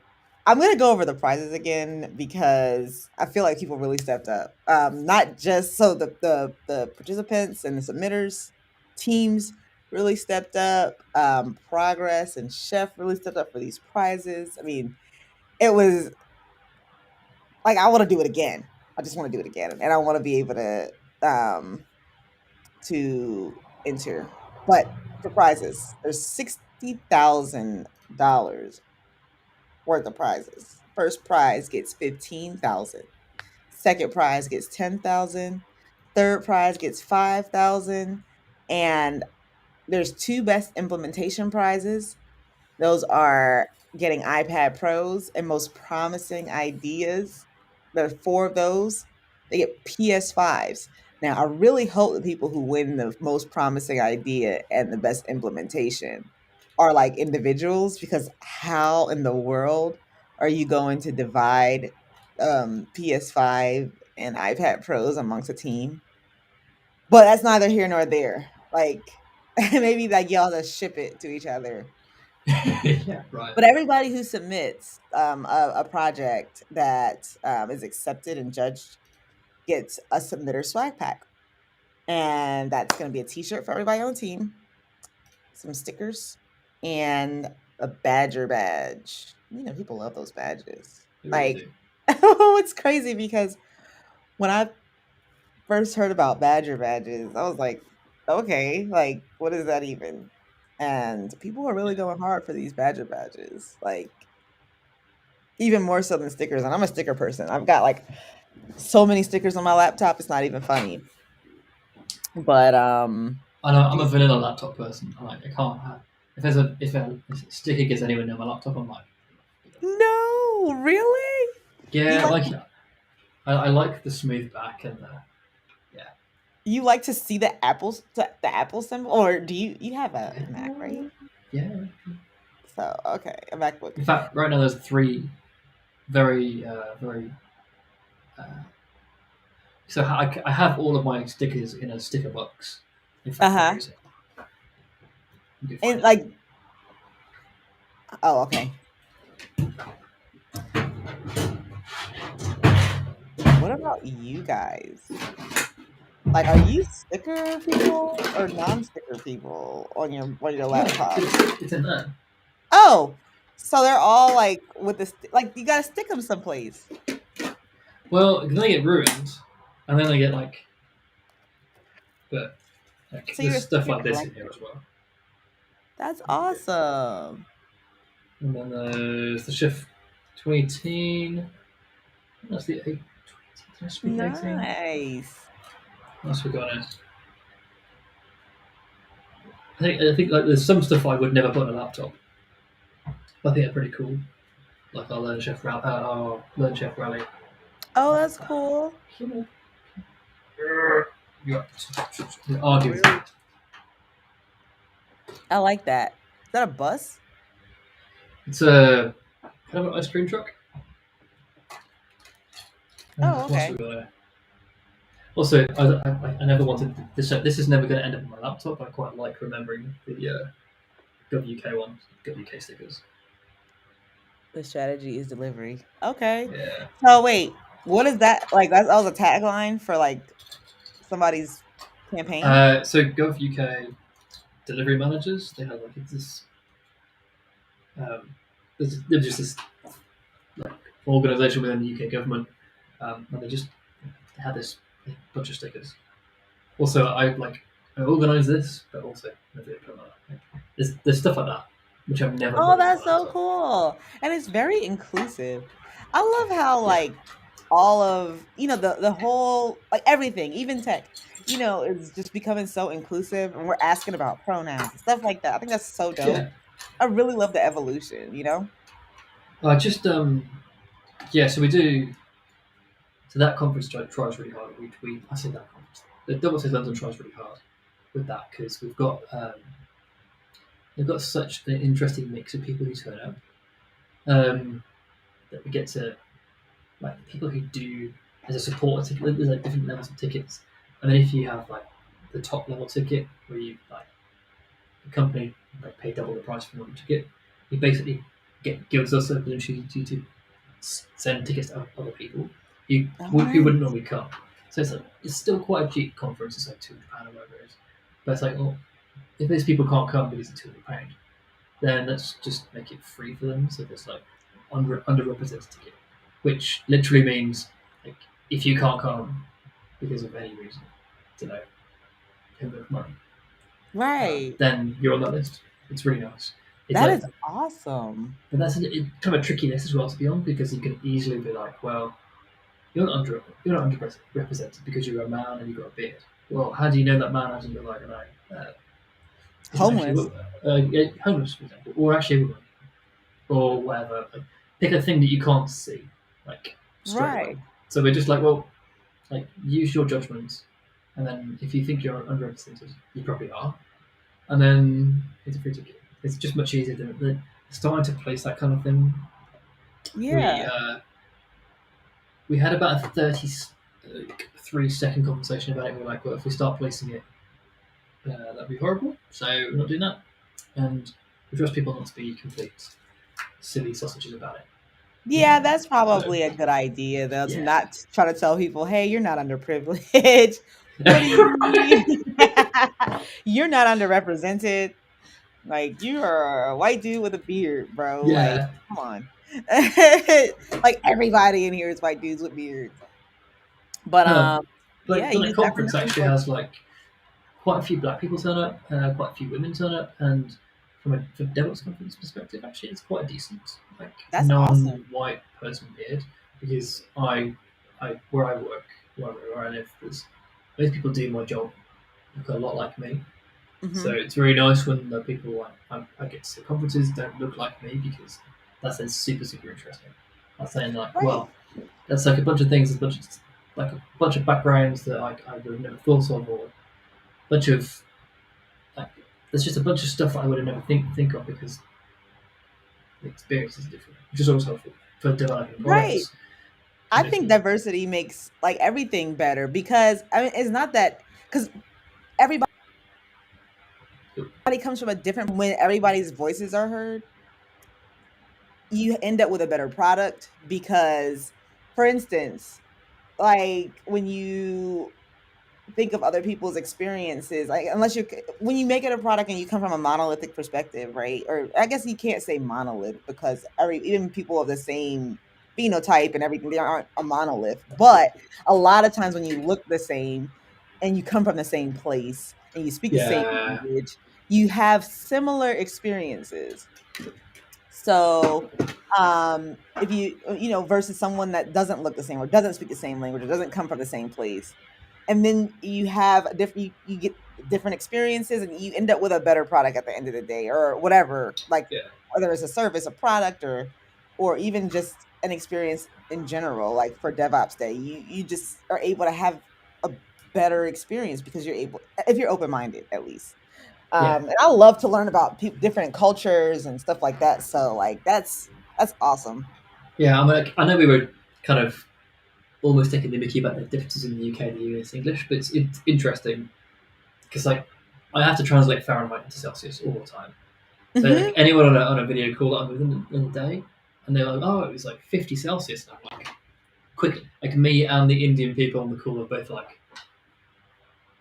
I'm gonna go over the prizes again because I feel like people really stepped up. Not just so the participants and the submitters teams really stepped up. Progress and Chef really stepped up for these prizes. I mean, it was like I want to do it again. I just want to do it again, and I want to be able um to enter. But for prizes, there's $60,000 worth of prizes. First prize gets 15,000. Second prize gets 10,000. third prize gets 5,000, and there's two best implementation prizes. Those are getting iPad Pros and most promising ideas. There are four of those. They get PS5s. Now, I really hope the people who win the most promising idea and the best implementation are like individuals, because how in the world are you going to divide PS5 and iPad Pros amongst a team? But that's neither here nor there. Like, maybe like y'all just ship it to each other. Yeah, right. But everybody who submits a project that is accepted and judged gets a submitter swag pack. And that's going to be a t shirt for everybody on the team, some stickers, and a badger badge. You know, people love those badges. They really Like, do. it's crazy because when I first heard about badger badges, I was like, okay, like, what is that even? And people are really Yeah. going hard for these badger badges. Like, even more so than stickers, and I'm a sticker person. I've got, like, so many stickers on my laptop, it's not even funny. But, I know I'm a these vanilla laptop person. I like I can't have if a sticker gets anywhere near my laptop, I'm like, No, really? You yeah, like like I like the smooth back and the yeah. you like to see the Apple symbol? Or do you have a Mac, right? Yeah. So, okay, a MacBook. In fact, right now there's three very. Uh, so I have all of my stickers in a sticker box. In fact, where Uh-huh. is it? You can find And, it. like, oh, okay. What about you guys? Like, are you sticker people or non-sticker people on your Yeah, laptop? it's in there. Oh, so they're all like with like you gotta stick them someplace. Well, then they get ruined, and then they get but like So you're there's a stuff sticker like this in here collector. as well. That's awesome. And then there's the Shift 2018. That's the 8. Did I speak 18? Nice. What else we got in? I think like there's some stuff I would never put on a laptop. I think they're pretty cool. Like our Learn Chef Rally. Oh, Like that's cool. you argue with Really, me. I like that. Is that a bus? It's a kind of an ice cream truck. And Oh, what else we okay. got there? Also, I never wanted this. This is never going to end up on my laptop. I quite like remembering the WK ones, WK stickers. The strategy is delivery. Okay. Yeah. So wait, what is that? Like, that was a tagline for like somebody's campaign? So Gov UK delivery managers, they have like this. Um, there's just this like organisation within the UK government, and they had this bunch of stickers. Also, I organise this, but also I do it for another. There's stuff like that which I've never Oh, put on that's my so laptop. cool. And it's very inclusive. I love how Yeah, like all of, the whole, like, everything, even tech, is just becoming so inclusive, and we're asking about pronouns and stuff like that. I think that's so dope. yeah. I really love the evolution. I just yeah. So we do. So that conference tries really hard. We I say that conference. The Double Six London tries really hard with that because we've got such an interesting mix of people who turn up that we get to like people who do as a supporter ticket. There's like different levels of tickets, and then if you have like the top level ticket where you like the company like pay double the price for one ticket, you basically gives us the opportunity to send tickets to other people Oh, who wouldn't nice. normally come. So it's still quite a cheap conference. It's like £200 or whatever it is. But it's like, well, if these people can't come because it's £200, then let's just make it free for them. So there's like underrepresented ticket, which literally means like if you can't come because of any reason, you know, of money, Right. then you're on that list. It's really nice. It's That like, is awesome. but that's kind of a tricky list as well to be on because you can easily be like, well, you're not underrepresented because you're a man and you've got a beard. Well, how do you know that man hasn't got like isn't actually Homeless. homeless, for example, or actually a woman, or whatever? Like, pick a thing that you can't see, like straight away. Right. So we're just like, well, like use your judgments, and then if you think you're underrepresented, you probably are, and then it's free to get. It's just much easier than starting to place that kind of thing. We Yeah. uh, we had about a 33-second conversation about it. And we're like, well, if we start placing it, that'd be horrible. So we're not doing that, and we trust people not to be complete silly sausages about it. Yeah, that's So probably a good idea, though, to yeah. not try to tell people, "Hey, you're not underprivileged." What do you mean? You're not underrepresented. Like, you are a white dude with a beard, bro. Like, Yeah. come on. Like, everybody in here is white dudes with beards. But, No, yeah, but the you conference definitely actually has like quite a few black people turn up, quite a few women turn up, and from a DevOps conference perspective, actually, it's quite a decent like that's awesome. non-white person beard because I where I work, where I live, there's most people do my job look a lot like me. So Mhm. it's very nice when the people I get to conferences don't look like me because that's then super interesting. I'm saying like, Right. well, that's like a bunch of things, a bunch of backgrounds that I would have never thought of, or a bunch of like, there's just a bunch of stuff that I would have never think of because the experience is different, which is always helpful for developing Right. products to I make think them. diversity makes, like, everything better because, I mean, it's not that because everybody comes from a different when everybody's voices are heard, you end up with a better product because, for instance, like, when you think of other people's experiences, like, unless you when you make it a product and you come from a monolithic perspective, right? Or I guess you can't say monolith because even people of the same phenotype and everything, they aren't a monolith. But a lot of times when you look the same and you come from the same place and you speak the same Yeah, language, you have similar experiences. So, if versus someone that doesn't look the same or doesn't speak the same language or doesn't come from the same place, and then you have a you get different experiences and you end up with a better product at the end of the day or whatever, like yeah, whether it's a service, a product, or even just an experience in general, like for DevOps Day, you just are able to have a better experience because you're able if you're open-minded at least. yeah, And I love to learn about different cultures and stuff like that. So like that's awesome. yeah. I mean, like, I know we were kind of almost taking the mickey about the differences in the UK and the US English, but it's interesting because like I have to translate Fahrenheit into Celsius all the time. So like Hmm. anyone on a video call that I'm with in the day, and they're like, "Oh, it was like 50 Celsius," and I'm like, "Quick!" Like me and the Indian people on the call are both like,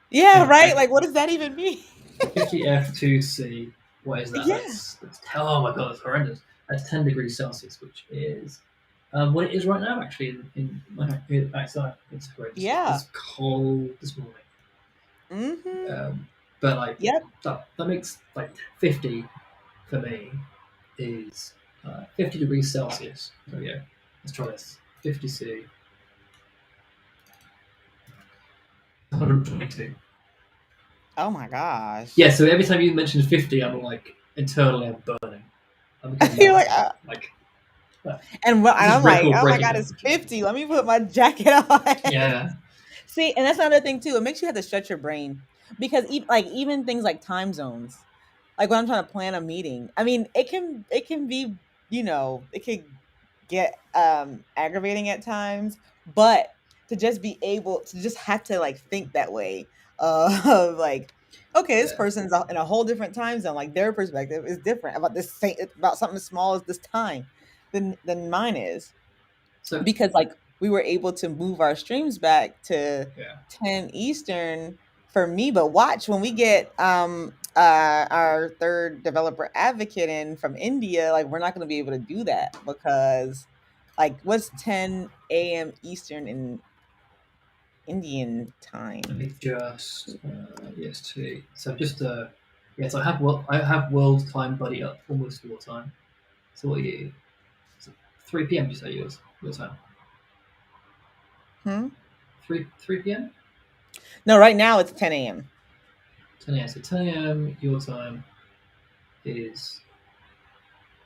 Yeah, "Hang on, right. Like, what does that even mean? 50 F2C. What is that? Yeah. That's oh my god, that's horrendous. That's 10 degrees Celsius, which is what it is right now. Actually, in my outside, it's horrendous. Yeah. It's cold this morning, Hmm. but like Yep. that makes like 50 for me is 50 degrees Celsius. There we go. Let's try this. 50 C, 122. Oh my gosh. Yeah, so every time you mention 50, I'm like, internally, I'm burning. I'm becoming You're like, melted. Like, uh, and this is I'm like, record oh my breaking god, now. it's 50. Let me put my jacket on. Yeah, See, and that's another thing too. It makes you have to stretch your brain because even things like time zones, like when I'm trying to plan a meeting, I mean, it can be it could get aggravating at times, but to just be able to just have to like think that way of like, okay, this yeah. person's in a whole different time zone, like their perspective is different about this same about something as small as this time than mine is, So, because like we were able to move our streams back to yeah. 10 Eastern for me. But watch when we get our third developer advocate in from India, like we're not going to be able to do that because like what's 10 a.m. Eastern in Indian Let time? me just EST. So just yeah. So I have world time buddy up almost all the time. So what are you? So 3 p.m. You say yours your time. Hmm. 3 p.m. No, right now it's 10 a.m. 10 a.m. So 10 a.m. your time is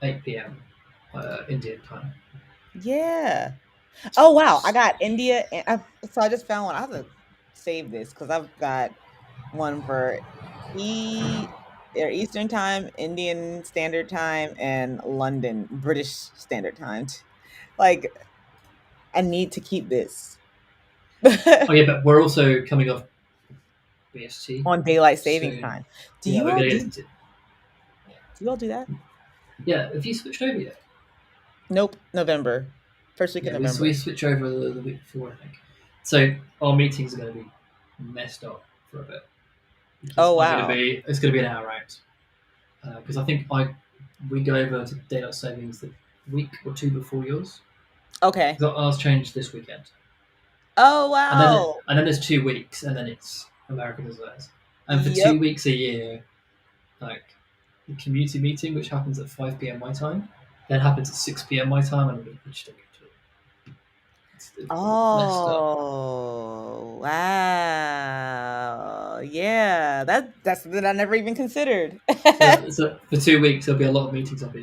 8 p.m. Indian time. Yeah. Oh wow, I got India, and so I just found one. I have to save this because I've got one for E Eastern time, Indian Standard Time, and London British Standard Time. Like, I need to keep this Oh yeah, but we're also coming off BST. on daylight savings So time. Do yeah, you we're all gonna get do? into Do you all do that? yeah. Have you switched over yet? Nope. November, first week of Yeah, we November. switch over the week before, I think. So our meetings are going to be messed up for a bit because Oh I'm going to wow. be it's going to be an hour out because I think I we go over to daylight savings the week or two before yours Okay. because ours changed this weekend, Oh and wow. then there's 2 weeks and then it's American as theirs, and for Yep. 2 weeks a year, like the community meeting which happens at 5 p.m. my time, then happens at 6 p.m. my time, and we just don't get to it. It's messed up. Oh, wow. Yeah, that's something I never even considered. So for 2 weeks, there'll be a lot of meetings I'll be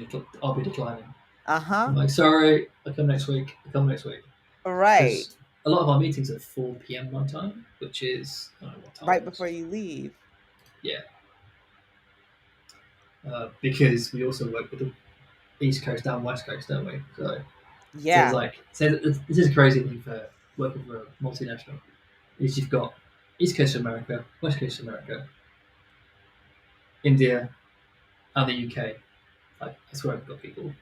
declining. I'm Uh-huh. like, sorry, I'll come next week. I'll come next week. Right. Because a lot of our meetings are at 4 p.m. my time, which is, I don't know what time Right it is. before you leave. Yeah. Because we also work with the East Coast and West Coast, don't we? So it's Yeah. like, so this is a crazy thing for working for a multinational, is you've got East Coast of America, West Coast of America, India, and the UK. Like, that's where I've got people.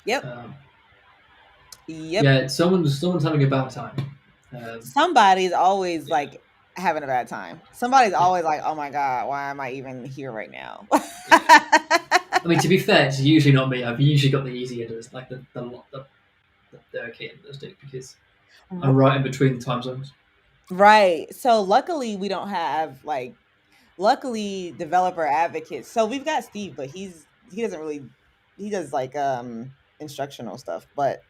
Yep. Um, Yep. yeah, someone's having a bad time. Um, Somebody's always yeah, like having a bad time. Somebody's yeah, always like, "Oh my god, why am I even here right now?" yeah. I mean, to be fair, it's usually not me. I've usually got the easy end of this, like the okay end of the stick because I'm right in between the time zones. Right. So luckily we don't have like luckily developer advocates. So we've got Steve, but he doesn't really he does like instructional stuff, but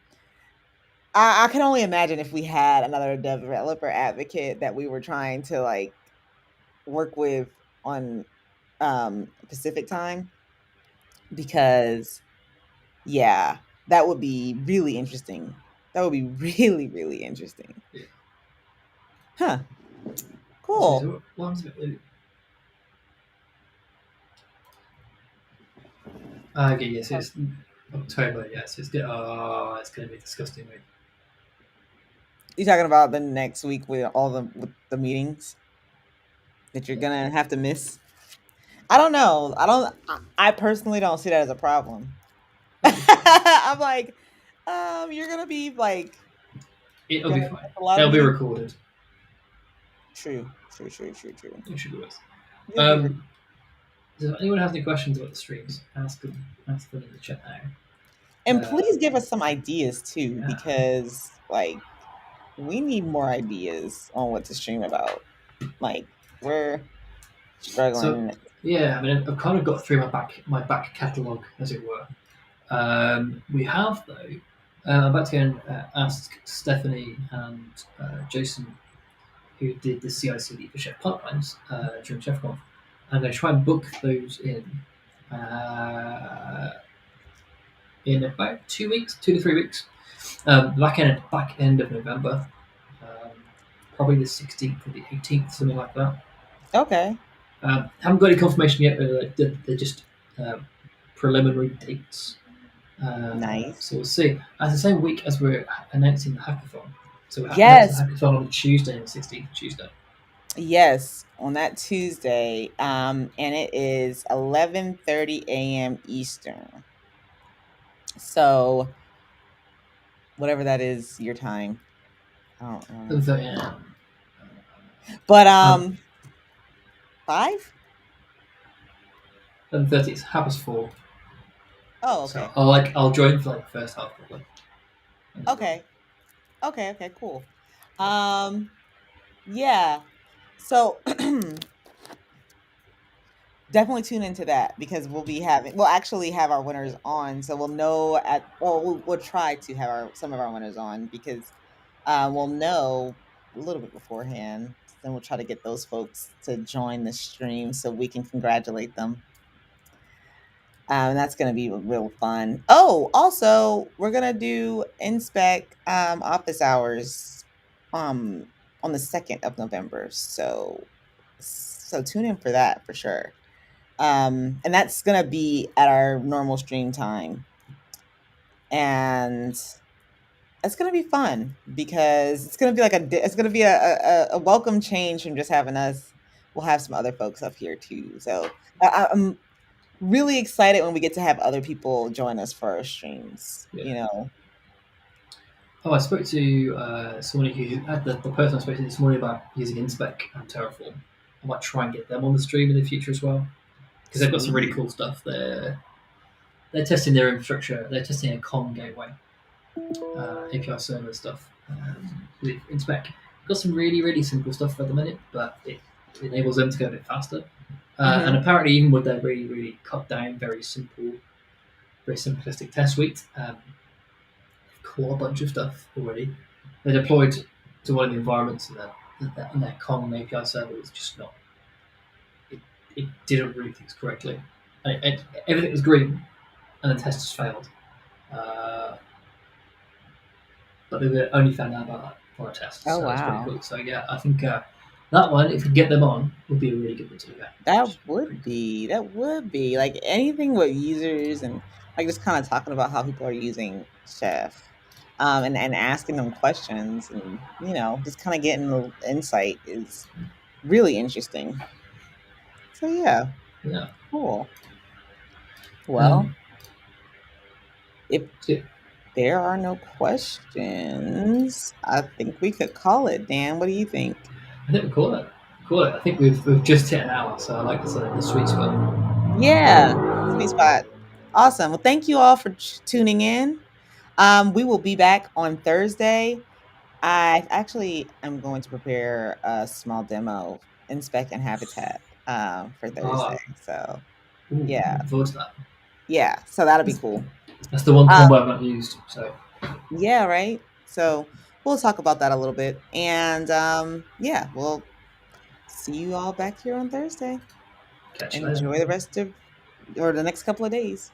I can only imagine if we had another developer advocate that we were trying to like work with on Pacific time because yeah, that would be really interesting. That would be really, really interesting. Yeah. Huh. So, Cool. what happens if okay, yes, it's October. Yes, it's going to be a disgusting week. You talking about the next week with all with the meetings that you're Yeah. gonna have to miss? I don't know. I personally don't see that as a problem. Okay. I'm like, you're gonna be like It'll gonna be fine. miss a lot of It'll be meetings. recorded. True, true, true, true, true. It should be worth. You'll be Um, does anyone have any questions about the streams? Ask them in the chat now. and please give us some ideas too, Yeah. because like we need more ideas on what to stream about. Like we're So struggling. yeah, I mean, I've kind of got through my back catalogue, as it were. We have though. I'm about to go and ask Stephanie and Jason, who did the CI/CD for Chef Pipelines during ChefConf. I'm going to try and book those in about 2 weeks, 2 to 3 weeks. Back end of November, um, probably the 16th or the 18th, something like that. Okay, Haven't got any confirmation yet, but they're just preliminary dates. nice. So we'll see. That's the same week as we're announcing the hackathon. So we're announcing Yes, the hackathon on Tuesday, the 16th Tuesday. yes, on that Tuesday, and it is 11:30 a.m. Eastern. So whatever that is, your time. I don't know. So, yeah. But Um, 5? 11:30 is half past 4. Oh, So okay. I'll join for like the first half probably. And then Okay. Okay, okay, cool. Um, yeah. So definitely tune into that because we'll actually have our winners on. So we'll know we'll try to have some of our winners on because we'll know a little bit beforehand. Then we'll try to get those folks to join the stream so we can congratulate them. That's gonna be real fun. Oh, also, we're gonna do inspec office hours um on the 2nd of November. So tune in for that for sure. And that's gonna be at our normal stream time. And it's gonna be fun because it's gonna be like it's gonna be a welcome change from just having us. We'll have some other folks up here too. So I'm really excited when we get to have other people join us for our streams. Yeah. You know. Oh, I spoke to someone who had the person I spoke to this morning about using Inspec and Terraform. I might try and get them on the stream in the future as well because they've got some really Sweet. cool stuff. They're testing their infrastructure. They're testing a com gateway, API server stuff with Inspec. Got some really simple stuff at the minute, but it enables them to go a bit faster. And Mhm. apparently, even with their really cut down, very simplistic test suite, caught a bunch of stuff already. They deployed to one of the environments, and their Kong API server was just not. It didn't read things correctly. Everything was green, and the test just failed. Uh, but they were only found out about that for a test, Oh so it's pretty wow. cool. So yeah, I think that one, if we get them on, would be a really good one to look at. That Pretty would cool. be. That would be like anything with users and like just kind of talking about how people are using Chef. And asking them questions and just kind of getting the insight is really interesting. So yeah, Yeah. cool. Well, Um, if so yeah, there are no questions, I think we could call it. Dan, what do you think? I think we call it. Call it. I think we've just hit an hour, so I like the sweet spot. Yeah, sweet spot. Awesome. Well, thank you all for tuning in. We will be back on Thursday. I actually am going to prepare a small demo in Spec and Habitat for Thursday. Ah, So yeah, looking forward to that. yeah. So that'll be That's, cool. that's the one Um, combo I've not used. So yeah, right. So we'll talk about that a little bit, and yeah, we'll see you all back here on Thursday. catch you later. Enjoy the rest of or the next couple of days.